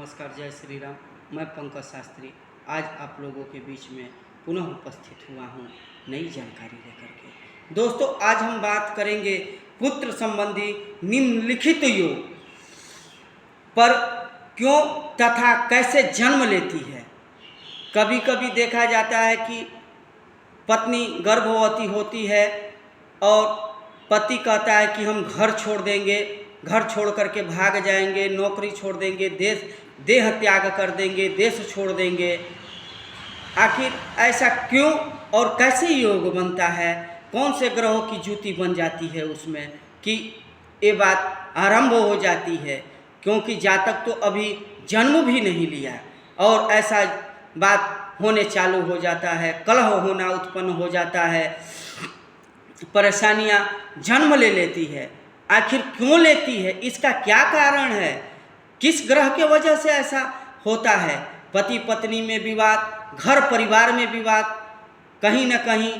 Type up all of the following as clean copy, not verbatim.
नमस्कार, जय श्री राम। मैं पंकज शास्त्री आज आप लोगों के बीच में पुनः उपस्थित हुआ हूँ नई जानकारी लेकर के। दोस्तों, आज हम बात करेंगे पुत्र संबंधी निम्नलिखित योग पर क्यों तथा कैसे जन्म लेती है। कभी कभी देखा जाता है कि पत्नी गर्भवती होती है और पति कहता है कि हम घर छोड़ देंगे, घर छोड़ करके भाग जाएंगे, नौकरी छोड़ देंगे, देह त्याग कर देंगे, देश छोड़ देंगे। आखिर ऐसा क्यों और कैसे योग बनता है, कौन से ग्रहों की जुति बन जाती है उसमें कि ये बात आरंभ हो जाती है। क्योंकि जातक तो अभी जन्म भी नहीं लिया और ऐसा बात होने चालू हो जाता है, कलह होना उत्पन्न हो जाता है, परेशानियां जन्म ले लेती है। आखिर क्यों लेती है, इसका क्या कारण है, किस ग्रह के वजह से ऐसा होता है। पति पत्नी में विवाद, घर परिवार में विवाद, कहीं न कहीं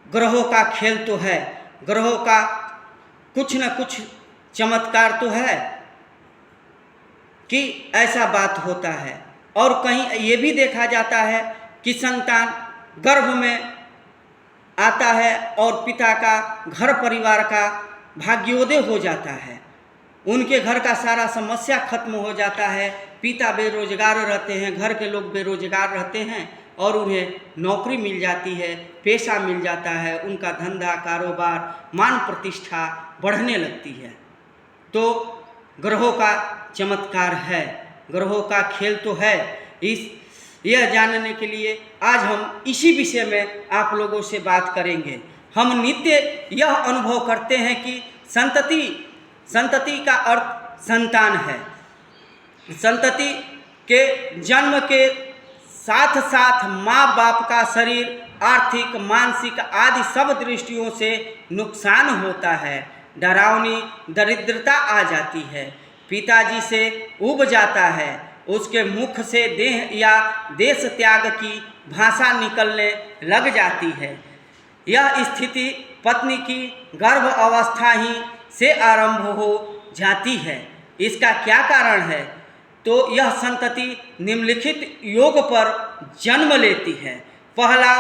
ग्रहों का खेल तो है, ग्रहों का कुछ न कुछ चमत्कार तो है कि ऐसा बात होता है। और कहीं ये भी देखा जाता है कि संतान गर्भ में आता है और पिता का, घर परिवार का भाग्योदय हो जाता है, उनके घर का सारा समस्या खत्म हो जाता है। पिता बेरोजगार रहते हैं, घर के लोग बेरोजगार रहते हैं और उन्हें नौकरी मिल जाती है, पेशा मिल जाता है, उनका धंधा कारोबार मान प्रतिष्ठा बढ़ने लगती है। तो ग्रहों का चमत्कार है, ग्रहों का खेल तो है। यह जानने के लिए आज हम इसी विषय में आप लोगों से बात करेंगे। हम नित्य यह अनुभव करते हैं कि संतति का अर्थ संतान है। संतति के जन्म के साथ साथ माँ बाप का शरीर आर्थिक मानसिक आदि सब दृष्टियों से नुकसान होता है। डरावनी दरिद्रता आ जाती है, पिताजी से उब जाता है, उसके मुख से देह या देश त्याग की भाषा निकलने लग जाती है। यह स्थिति पत्नी की गर्भ अवस्था ही से आरंभ हो जाती है। इसका क्या कारण है? तो यह संतति निम्नलिखित योग पर जन्म लेती है। पहला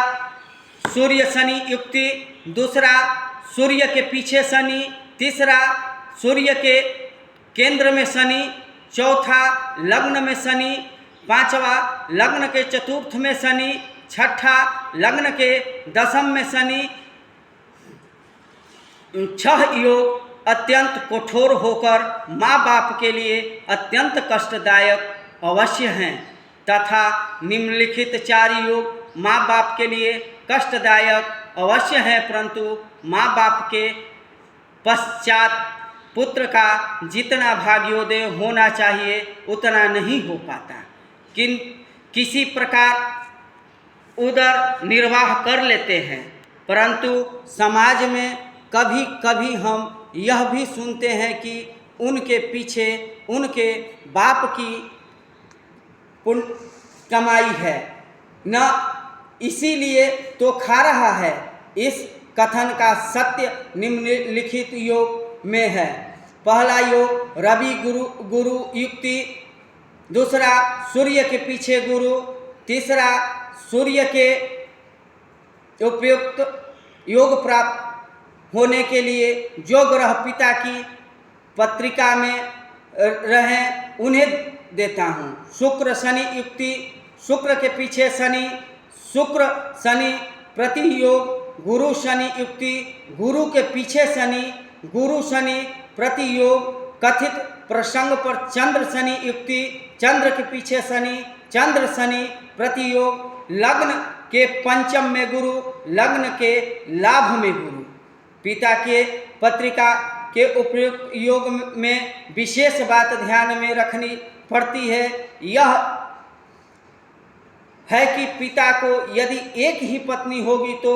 सूर्य शनि युक्ति, दूसरा सूर्य के पीछे शनि, तीसरा सूर्य के केंद्र में शनि, चौथा लग्न में शनि, पांचवा लग्न के चतुर्थ में शनि, छठा लग्न के दशम में शनि। 6 योग अत्यंत कठोर होकर माँ बाप के लिए अत्यंत कष्टदायक अवश्य हैं तथा निम्नलिखित 4 योग माँ बाप के लिए कष्टदायक अवश्य हैं, परंतु माँ बाप के पश्चात पुत्र का जितना भाग्योदय होना चाहिए उतना नहीं हो पाता। किसी प्रकार उदर निर्वाह कर लेते हैं, परंतु समाज में कभी कभी हम यह भी सुनते हैं कि उनके पीछे उनके बाप की पुण्य कमाई है न, इसीलिए तो खा रहा है। इस कथन का सत्य निम्नलिखित योग में है। पहला योग रवि गुरु युक्ति, दूसरा सूर्य के पीछे गुरु, तीसरा सूर्य के उपयुक्त योग प्राप्त होने के लिए जो ग्रह पिता की पत्रिका में रहें उन्हें देता हूँ। शुक्र शनि युक्ति, शुक्र के पीछे शनि, शुक्र शनि प्रति योग, गुरु शनि युक्ति, गुरु के पीछे शनि, गुरु शनि प्रति योग। कथित प्रसंग पर चंद्र शनि युक्ति, चंद्र के पीछे शनि, चंद्र शनि प्रति योग। लग्न के पंचम में गुरु, लग्न के लाभ में गुरु। पिता के पत्रिका के उपयुक्त योग में विशेष बात ध्यान में रखनी पड़ती है, यह है कि पिता को यदि एक ही पत्नी होगी तो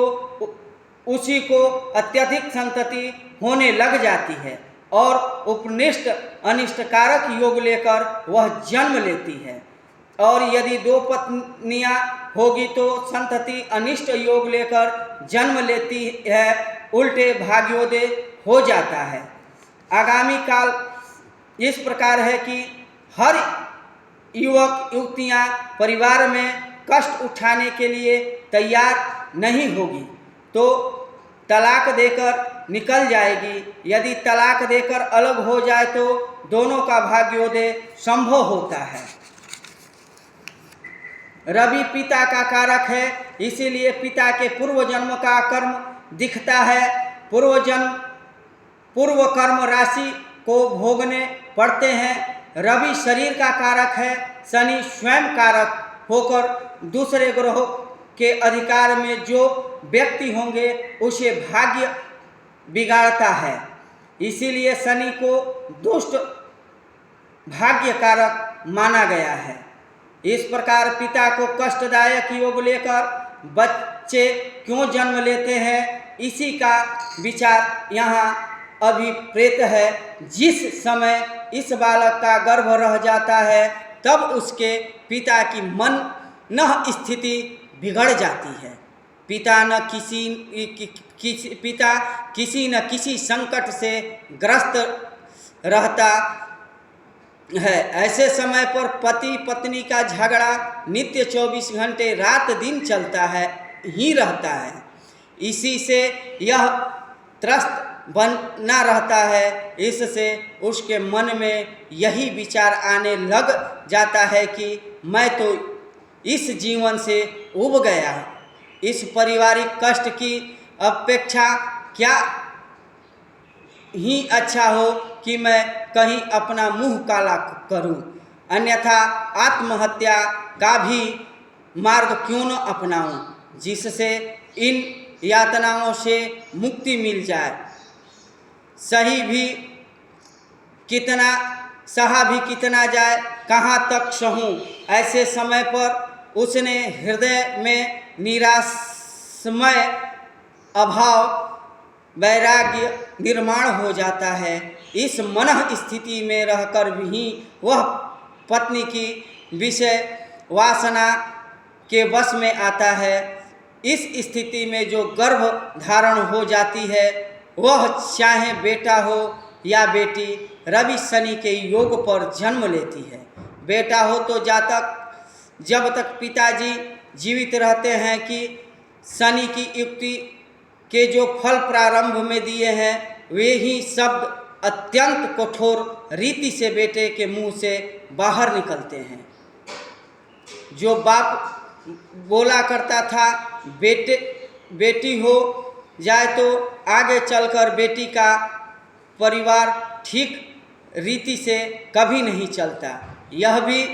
उसी को अत्यधिक संतति होने लग जाती है और उपनिष्ट अनिष्टकारक योग लेकर वह जन्म लेती है। और यदि 2 पत्नियां होगी तो संतति अनिष्ट योग लेकर जन्म लेती है, उल्टे भाग्योदय हो जाता है। आगामी काल इस प्रकार है कि हर युवक युवतियां परिवार में कष्ट उठाने के लिए तैयार नहीं होगी तो तलाक देकर निकल जाएगी। यदि तलाक देकर अलग हो जाए तो दोनों का भाग्योदय संभव होता है। रवि पिता का कारक है, इसीलिए पिता के पूर्व जन्म का कर्म दिखता है। पूर्व कर्म राशि को भोगने पड़ते हैं। रवि शरीर का कारक है, शनि स्वयं कारक होकर दूसरे ग्रहों के अधिकार में जो व्यक्ति होंगे उसे भाग्य बिगाड़ता है। इसीलिए शनि को दुष्ट भाग्य कारक माना गया है। इस प्रकार पिता को कष्टदायक योग लेकर बच्चे क्यों जन्म लेते हैं, इसी का विचार यहाँ अभिप्रेत है। जिस समय इस बालक का गर्भ रह जाता है तब उसके पिता की मन स्थिति बिगड़ जाती है। पिता किसी न किसी संकट से ग्रस्त रहता है। ऐसे समय पर पति पत्नी का झगड़ा नित्य 24 घंटे रात दिन चलता है ही रहता है। इसी से यह त्रस्त बना रहता है। इससे उसके मन में यही विचार आने लग जाता है कि मैं तो इस जीवन से उब गया, इस पारिवारिक कष्ट की अपेक्षा क्या ही अच्छा हो कि मैं कहीं अपना मुंह काला करूं, अन्यथा आत्महत्या का भी मार्ग क्यों न अपनाऊं, जिससे इन यातनाओं से मुक्ति मिल जाए। सहा भी कितना जाए, कहाँ तक सहूं। ऐसे समय पर उसने हृदय में निराशमय अभाव वैराग्य निर्माण हो जाता है। इस मन स्थिति में रहकर भी वह पत्नी की विषय वासना के वश में आता है। इस स्थिति में जो गर्भ धारण हो जाती है वह चाहे बेटा हो या बेटी रवि शनि के योग पर जन्म लेती है। बेटा हो तो जब तक पिताजी जीवित रहते हैं कि शनि की युक्ति के जो फल प्रारंभ में दिए हैं वे ही शब्द अत्यंत कठोर रीति से बेटे के मुंह से बाहर निकलते हैं। जो बाप बोला करता था बेटी हो जाए तो आगे चलकर बेटी का परिवार ठीक रीति से कभी नहीं चलता, यह भी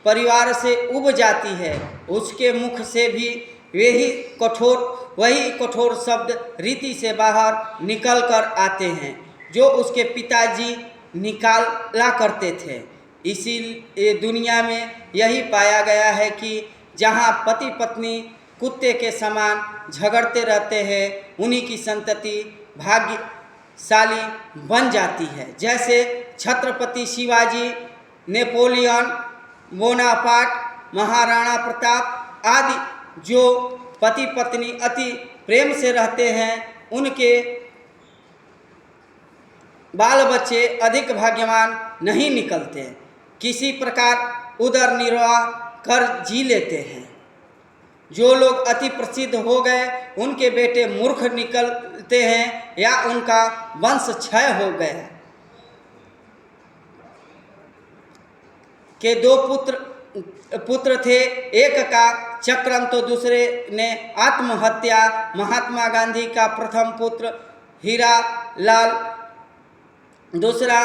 परिवार से उब जाती है। उसके मुख से भी वही कठोर शब्द रीति से बाहर निकल कर आते हैं जो उसके पिताजी निकाला करते थे। इसीलिए दुनिया में यही पाया गया है कि जहाँ पति पत्नी कुत्ते के समान झगड़ते रहते हैं उन्हीं की संतति भाग्यशाली बन जाती है। जैसे छत्रपति शिवाजी, नेपोलियन बोनापार्ट, महाराणा प्रताप आदि जो पति पत्नी अति प्रेम से रहते हैं उनके बाल बच्चे अधिक भाग्यवान नहीं निकलते, किसी प्रकार उदर निर्वाह कर जी लेते हैं। जो लोग अति प्रसिद्ध हो गए उनके बेटे मूर्ख निकलते हैं या उनका वंश क्षय हो गया। के दो पुत्र थे, एक का चक्रम तो दूसरे ने आत्महत्या। महात्मा गांधी का प्रथम पुत्र हीरा लाल, दूसरा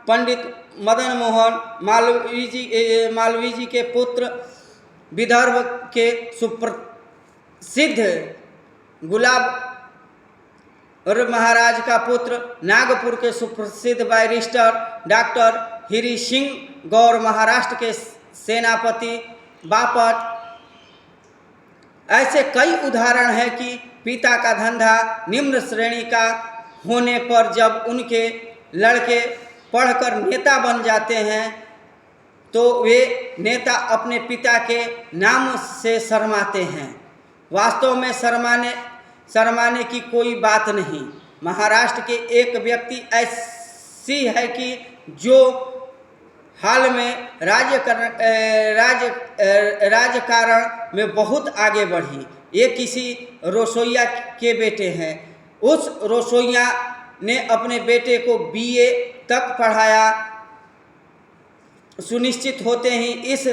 पंडित मदन मोहन मालवीय जी के पुत्र विदर्भ के सुप्रसिद्ध गुलाब और महाराज का पुत्र नागपुर के सुप्रसिद्ध बैरिस्टर डॉक्टर हरि सिंह गौर, महाराष्ट्र के सेनापति बापट। ऐसे कई उदाहरण हैं कि पिता का धंधा निम्न श्रेणी का होने पर जब उनके लड़के पढ़कर नेता बन जाते हैं तो वे नेता अपने पिता के नाम से शर्माते हैं। वास्तव में शर्माने की कोई बात नहीं। महाराष्ट्र के एक व्यक्ति ऐसी है कि जो हाल में राजकारण में बहुत आगे बढ़ी। ये किसी रसोइया के बेटे हैं। उस रसोइया ने अपने बेटे को बीए तक पढ़ाया। सुनिश्चित होते ही इस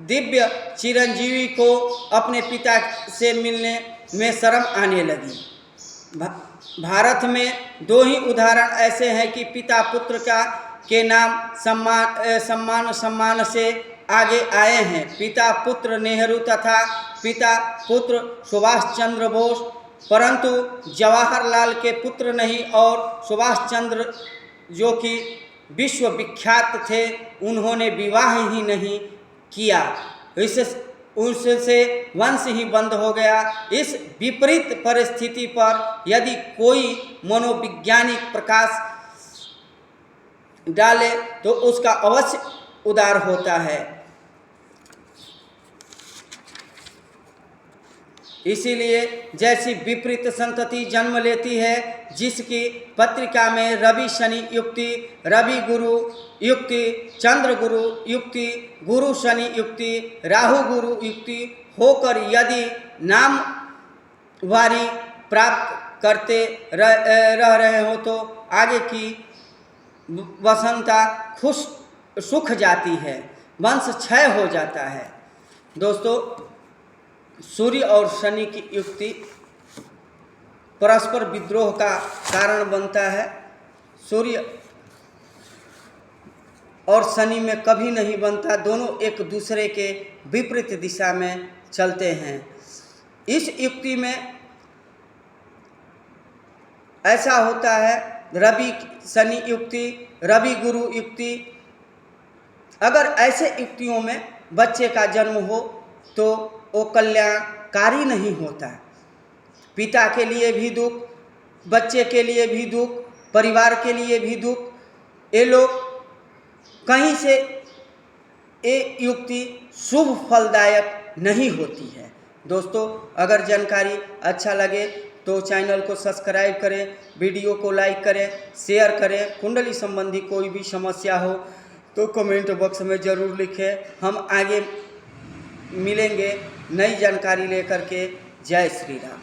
दिव्य चिरंजीवी को अपने पिता से मिलने में शर्म आने लगी। भारत में दो ही उदाहरण ऐसे हैं कि पिता पुत्र के नाम सम्मान से आगे आए हैं। पिता पुत्र नेहरू तथा पिता पुत्र सुभाष चंद्र बोस, परंतु जवाहरलाल के पुत्र नहीं और सुभाष चंद्र जो कि विश्व विख्यात थे, उन्होंने विवाह ही नहीं किया। उससे वंश ही बंद हो गया। इस विपरीत परिस्थिति पर यदि कोई मनोवैज्ञानिक प्रकाश डाले तो उसका अवश्य उदार होता है। इसीलिए जैसी विपरीत संतति जन्म लेती है, जिसकी पत्रिका में रवि शनि युक्ति, रवि गुरु युक्ति, चंद्र गुरु युक्ति, गुरु शनि युक्ति, राहु गुरु युक्ति होकर यदि नाम वारी प्राप्त करते रह रहे हो तो आगे की वसंता सुख जाती है, वंश क्षय हो जाता है। दोस्तों, सूर्य और शनि की युक्ति परस्पर विद्रोह का कारण बनता है। सूर्य और शनि में कभी नहीं बनता, दोनों एक दूसरे के विपरीत दिशा में चलते हैं। इस युक्ति में ऐसा होता है, रवि शनि युक्ति, रवि गुरु युक्ति। अगर ऐसे युक्तियों में बच्चे का जन्म हो तो वो कल्याणकारी नहीं होता। पिता के लिए भी दुख, बच्चे के लिए भी दुख, परिवार के लिए भी दुख। ये लोग कहीं से ये युक्ति शुभ फलदायक नहीं होती है। दोस्तों, अगर जानकारी अच्छा लगे तो चैनल को सब्सक्राइब करें, वीडियो को लाइक करें, शेयर करें। कुंडली संबंधी कोई भी समस्या हो तो कमेंट बॉक्स में ज़रूर लिखें। हम आगे मिलेंगे नई जानकारी लेकर के। जय श्री राम।